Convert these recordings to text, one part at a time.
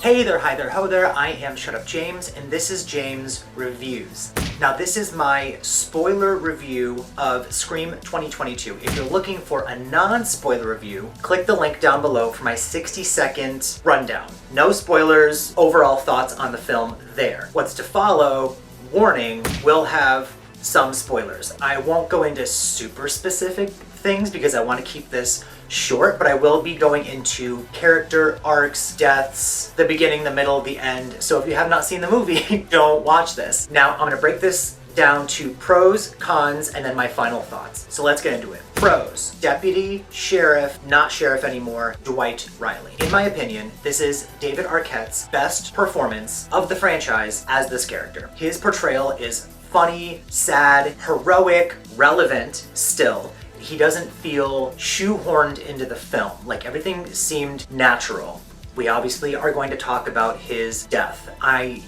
Hey there, hi there, ho there, I am Shut Up James, and this is James Reviews. Now this is my spoiler review of Scream 2022. If you're looking for a non-spoiler review, click the link down below for my 60-second rundown. No spoilers, overall thoughts on the film there. What's to follow, warning, will have some spoilers. I won't go into super specific things because I want to keep this short, but I will be going into character arcs, deaths, the beginning, the middle, the end. So if you have not seen the movie, don't watch this. Now I'm gonna break this down to pros, cons, and then my final thoughts. So let's get into it. Pros: deputy, sheriff, not sheriff anymore, Dwight Riley. In my opinion, this is David Arquette's best performance of the franchise as this character. His portrayal is funny, sad, heroic, relevant still. He doesn't feel shoehorned into the film. Like, everything seemed natural. We obviously are going to talk about his death.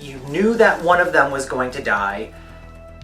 You knew that one of them was going to die.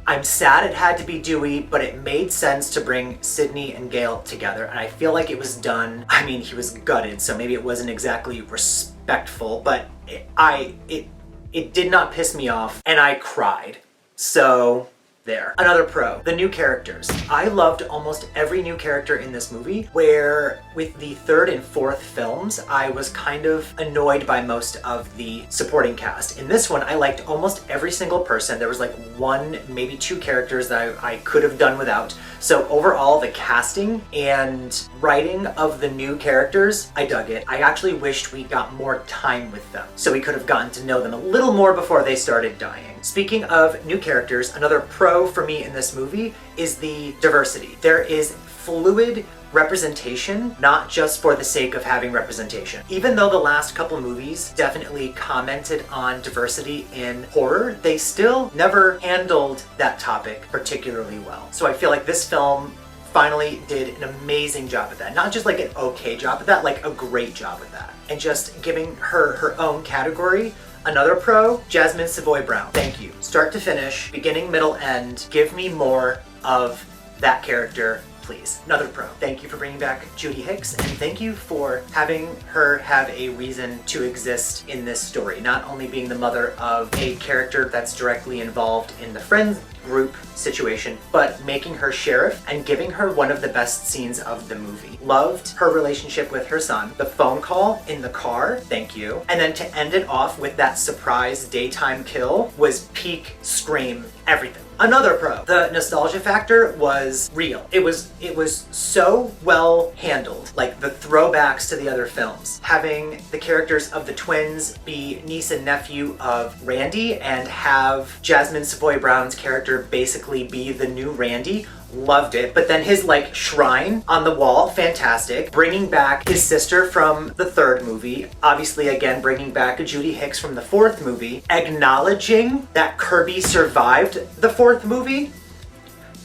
I'm sad it had to be Dewey, but it made sense to bring Sydney and Gail together, and I feel like it was done. I mean, he was gutted, so maybe it wasn't exactly respectful, but it did not piss me off, and I cried. So there. Another pro, the new characters. I loved almost every new character in this movie, where with the third and fourth films, I was kind of annoyed by most of the supporting cast. In this one, I liked almost every single person. There was like one, maybe two characters that I could have done without. So overall, the casting and writing of the new characters, I dug it. I actually wished we got more time with them, so we could have gotten to know them a little more before they started dying. Speaking of new characters, another pro for me in this movie is the diversity. There is fluid representation, not just for the sake of having representation. Even though the last couple movies definitely commented on diversity in horror, they still never handled that topic particularly well. So I feel like this film finally did an amazing job at that. Not just like an okay job at that, like a great job at that. And just giving her her own category. Another pro, Jasmine Savoy Brown. Thank you. Start to finish, beginning, middle, end. Give me more of that character, please. Another pro. Thank you for bringing back Judy Hicks, and thank you for having her have a reason to exist in this story. Not only being the mother of a character that's directly involved in the friend group situation, but making her sheriff and giving her one of the best scenes of the movie. Loved her relationship with her son. The phone call in the car, thank you. And then to end it off with that surprise daytime kill was peak Scream everything. Another pro, the nostalgia factor was real. It was so well handled, like the throwbacks to the other films. Having the characters of the twins be niece and nephew of Randy and have Jasmine Savoy Brown's character basically be the new Randy. Loved it. But then his like shrine on the wall, fantastic. Bringing back his sister from the third movie, obviously again bringing back Judy Hicks from the fourth movie, acknowledging that Kirby survived the fourth movie,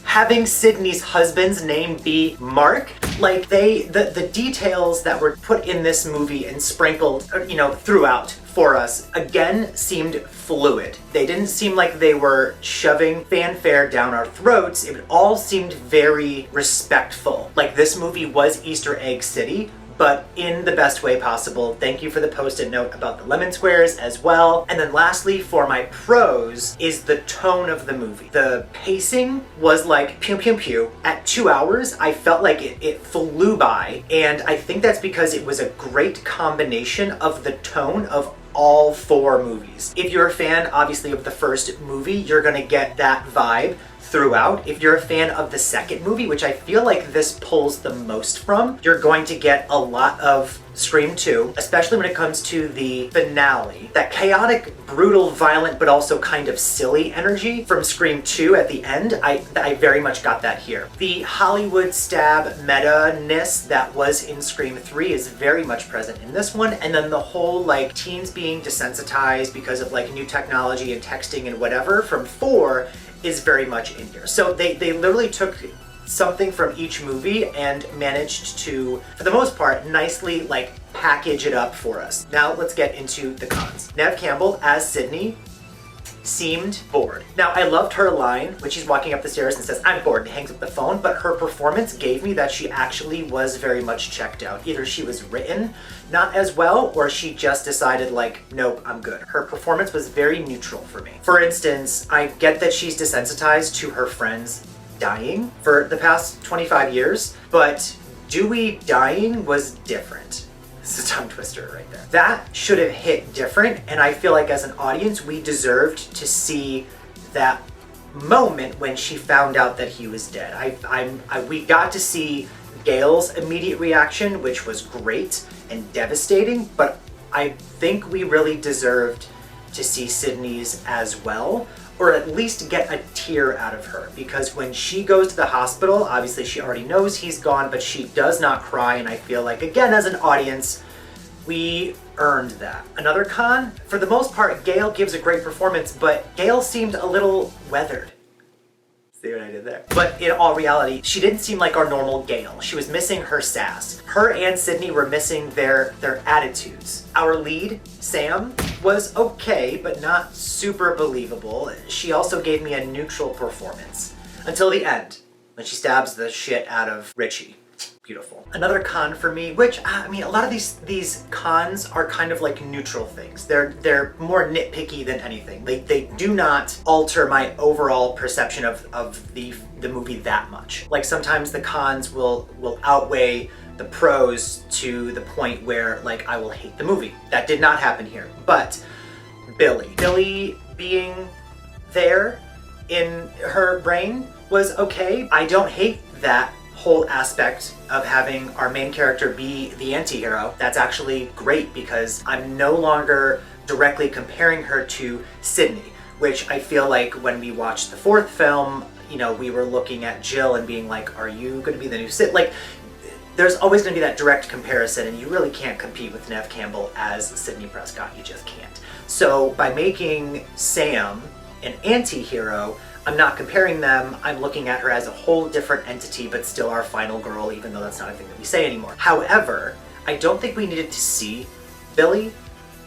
having Sydney's husband's name be Mark. Like the details that were put in this movie and sprinkled, throughout for us, again, seemed fluid. They didn't seem like they were shoving fanfare down our throats. It all seemed very respectful. Like this movie was Easter Egg City, but in the best way possible. Thank you for the post-it note about the lemon squares as well. And then lastly, for my pros, is the tone of the movie. The pacing was like pew pew pew. At 2 hours, I felt like it flew by, and I think that's because it was a great combination of the tone of all four movies. If you're a fan, obviously, of the first movie, you're gonna get that vibe throughout. If you're a fan of the second movie, which I feel like this pulls the most from, you're going to get a lot of Scream 2, especially when it comes to the finale. That chaotic, brutal, violent, but also kind of silly energy from Scream 2 at the end, I very much got that here. The Hollywood stab meta-ness that was in Scream 3 is very much present in this one, and then the whole like teens being desensitized because of like new technology and texting and whatever from 4 is very much in here. So they literally took something from each movie and managed to, for the most part, nicely like package it up for us. Now let's get into the cons. Neve Campbell as Sydney seemed bored. Now, I loved her line when she's walking up the stairs and says, "I'm bored," and hangs up the phone, but her performance gave me that she actually was very much checked out. Either she was written not as well, or she just decided like, nope, I'm good. Her performance was very neutral for me. For instance, I get that she's desensitized to her friends dying for the past 25 years, but Dewey dying was different. This is a tongue twister right there. That should have hit different, and I feel like as an audience, we deserved to see that moment when she found out that he was dead. We got to see Gail's immediate reaction, which was great and devastating, but I think we really deserved to see Sydney's as well, or at least get a tear out of her, because when she goes to the hospital, obviously she already knows he's gone, but she does not cry, and I feel like, again, as an audience, we earned that. Another con, for the most part, Gail gives a great performance, but Gail seemed a little weathered. See what I did there? But in all reality, she didn't seem like our normal Gail. She was missing her sass. Her and Sydney were missing their attitudes. Our lead, Sam, was okay, but not super believable. She also gave me a neutral performance. Until the end, when she stabs the shit out of Richie. Beautiful. Another con for me, which, I mean, a lot of these cons are kind of like neutral things. They're more nitpicky than anything. They do not alter my overall perception of the movie that much. Like sometimes the cons will outweigh the pros to the point where like I will hate the movie. That did not happen here. But Billy being there in her brain was okay. I don't hate that whole aspect of having our main character be the anti-hero. That's actually great because I'm no longer directly comparing her to Sydney, which I feel like when we watched the fourth film, you know, we were looking at Jill and being like, are you going to be the new Sid? Like, there's always going to be that direct comparison, and you really can't compete with Neve Campbell as Sydney Prescott. You just can't. So by making Sam an anti-hero, I'm not comparing them, I'm looking at her as a whole different entity, but still our final girl, even though that's not a thing that we say anymore. However, I don't think we needed to see Billy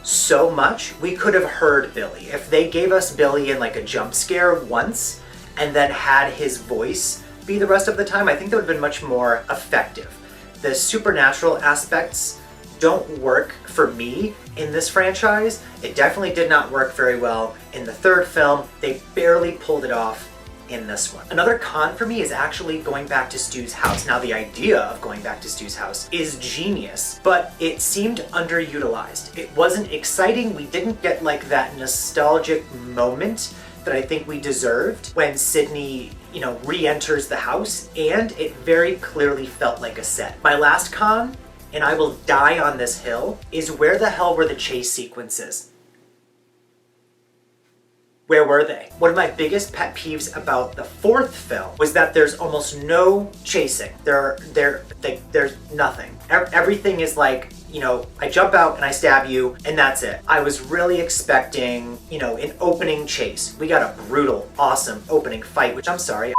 so much. We could have heard Billy. If they gave us Billy in like a jump scare once, and then had his voice be the rest of the time, I think that would have been much more effective. The supernatural aspects don't work for me in this franchise. It definitely did not work very well in the third film. They barely pulled it off in this one. Another con for me is actually going back to Stu's house. Now, the idea of going back to Stu's house is genius, but it seemed underutilized. It wasn't exciting. We didn't get like that nostalgic moment that I think we deserved when Sydney, you know, re-enters the house, and it very clearly felt like a set. My last con, and I will die on this hill, is where the hell were the chase sequences? Where were they? One of my biggest pet peeves about the fourth film was that there's almost no chasing. There's nothing. Everything is like, you know, I jump out and I stab you and that's it. I was really expecting, you know, an opening chase. We got a brutal, awesome opening fight, which I'm sorry,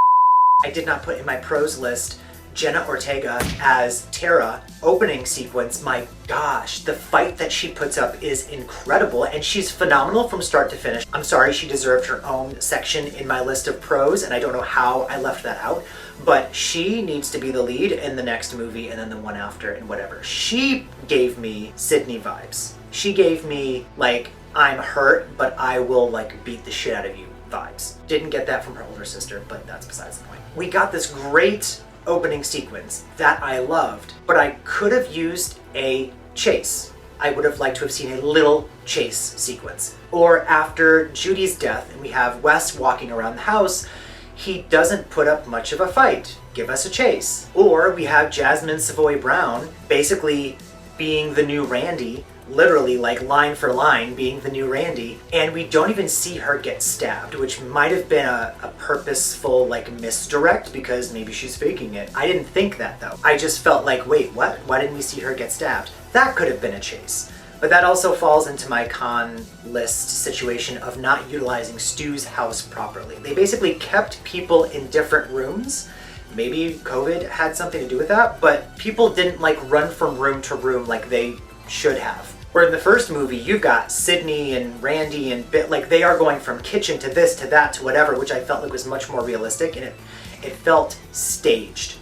I did not put in my pros list Jenna Ortega as Tara opening sequence. My gosh, the fight that she puts up is incredible, and she's phenomenal from start to finish. I'm sorry, she deserved her own section in my list of pros, and I don't know how I left that out, but she needs to be the lead in the next movie and then the one after and whatever. She gave me Sydney vibes. She gave me like, I'm hurt, but I will like beat the shit out of you vibes. Didn't get that from her older sister, but that's besides the point. We got this great opening sequence that I loved, but I could have used a chase. I would have liked to have seen a little chase sequence. Or after Judy's death and we have Wes walking around the house, he doesn't put up much of a fight. Give us a chase. Or we have Jasmine Savoy Brown basically being the new Randy, literally like line for line being the new Randy, and we don't even see her get stabbed, which might have been a purposeful like misdirect because maybe she's faking it. I didn't think that though. I just felt like, wait, what? Why didn't we see her get stabbed? That could have been a chase. But that also falls into my con list situation of not utilizing Stu's house properly. They basically kept people in different rooms. Maybe COVID had something to do with that, but people didn't like run from room to room like they should have. Where in the first movie, you've got Sydney and Randy and like they are going from kitchen to this to that to whatever, which I felt like was much more realistic, and it felt staged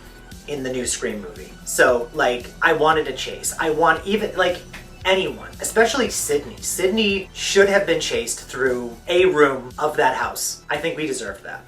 in the new Scream movie. So like I wanted a chase. I want even like anyone, especially Sydney. Sydney should have been chased through a room of that house. I think we deserved that.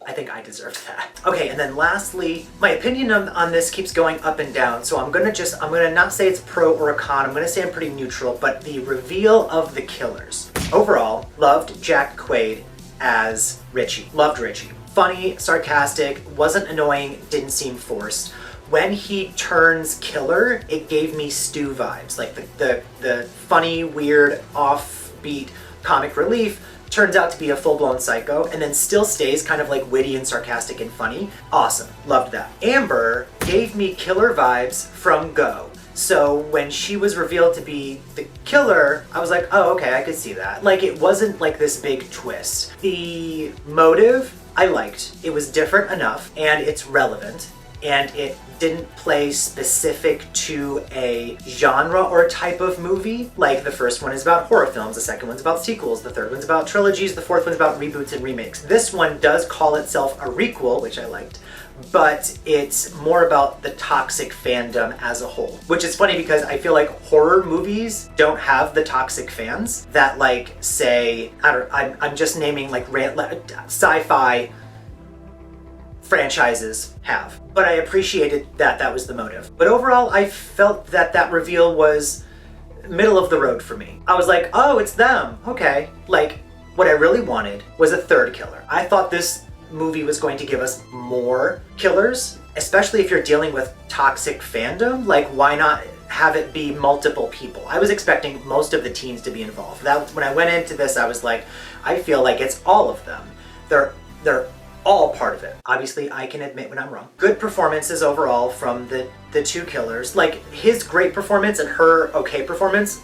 I think I deserved that. Okay, and then lastly, my opinion on this keeps going up and down, so I'm gonna not say it's pro or a con, I'm gonna say I'm pretty neutral, but the reveal of the killers. Overall, loved Jack Quaid as Richie. Loved Richie. Funny, sarcastic, wasn't annoying, didn't seem forced. When he turns killer, it gave me Stu vibes, like the funny, weird, offbeat comic relief turns out to be a full-blown psycho and then still stays kind of like witty and sarcastic and funny. Awesome, loved that. Amber gave me killer vibes from Go. So when she was revealed to be the killer, I was like, oh, okay, I could see that. Like it wasn't like this big twist. The motive, I liked. It was different enough and it's relevant. And it didn't play specific to a genre or type of movie. Like the first one is about horror films, the second one's about sequels, the third one's about trilogies, the fourth one's about reboots and remakes. This one does call itself a re-quel, which I liked, but it's more about the toxic fandom as a whole. Which is funny because I feel like horror movies don't have the toxic fans that like say, I'm just naming like sci-fi franchises have. But I appreciated that that was the motive. But overall, I felt that that reveal was middle of the road for me. I was like, oh, it's them. Okay. Like, what I really wanted was a third killer. I thought this movie was going to give us more killers, especially if you're dealing with toxic fandom. Like, why not have it be multiple people? I was expecting most of the teens to be involved. When I went into this, I was like, I feel like it's all of them. They're all part of it. Obviously, I can admit when I'm wrong. Good performances overall from the two killers. Like his great performance and her okay performance,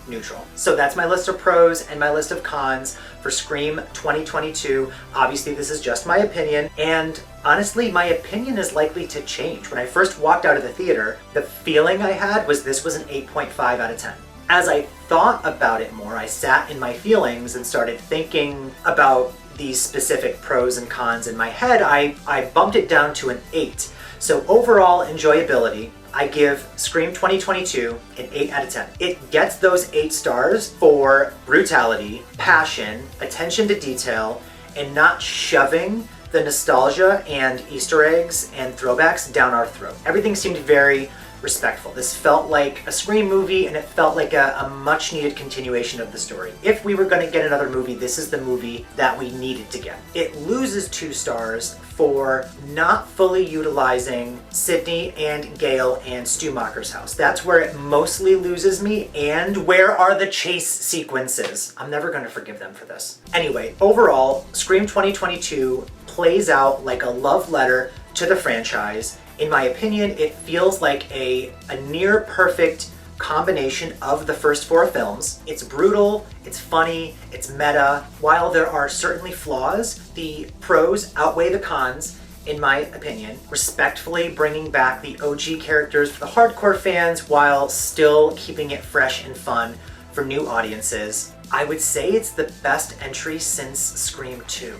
neutral. So that's my list of pros and my list of cons for Scream 2022. Obviously, this is just my opinion, and honestly, my opinion is likely to change. When I first walked out of the theater, the feeling I had was this was an 8.5 out of 10. As I thought about it more, I sat in my feelings and started thinking about these specific pros and cons in my head. I bumped it down to an 8. So overall enjoyability, I give Scream 2022 an 8 out of 10. It gets those 8 stars for brutality, passion, attention to detail, and not shoving the nostalgia and Easter eggs and throwbacks down our throat. Everything seemed very respectful. This felt like a Scream movie, and it felt like a much needed continuation of the story. If we were going to get another movie, this is the movie that we needed to get. It loses 2 stars for not fully utilizing Sydney and Gail and Stu Macher's house. That's where it mostly loses me. And where are the chase sequences? I'm never going to forgive them for this. Anyway, overall, Scream 2022 plays out like a love letter to the franchise. In my opinion, it feels like a near perfect combination of the first 4 films. It's brutal, it's funny, it's meta. While there are certainly flaws, the pros outweigh the cons, in my opinion, respectfully bringing back the OG characters for the hardcore fans while still keeping it fresh and fun for new audiences. I would say it's the best entry since Scream 2.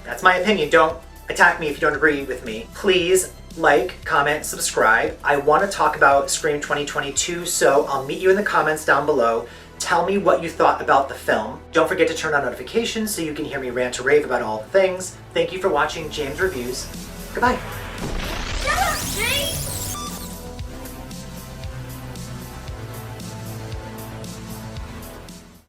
That's my opinion. Don't attack me if you don't agree with me. Please like, comment, subscribe. I want to talk about Scream 2022, so I'll meet you in the comments down below. Tell me what you thought about the film. Don't forget to turn on notifications so you can hear me rant or rave about all the things. Thank you for watching James Reviews. Goodbye. Shut up, James!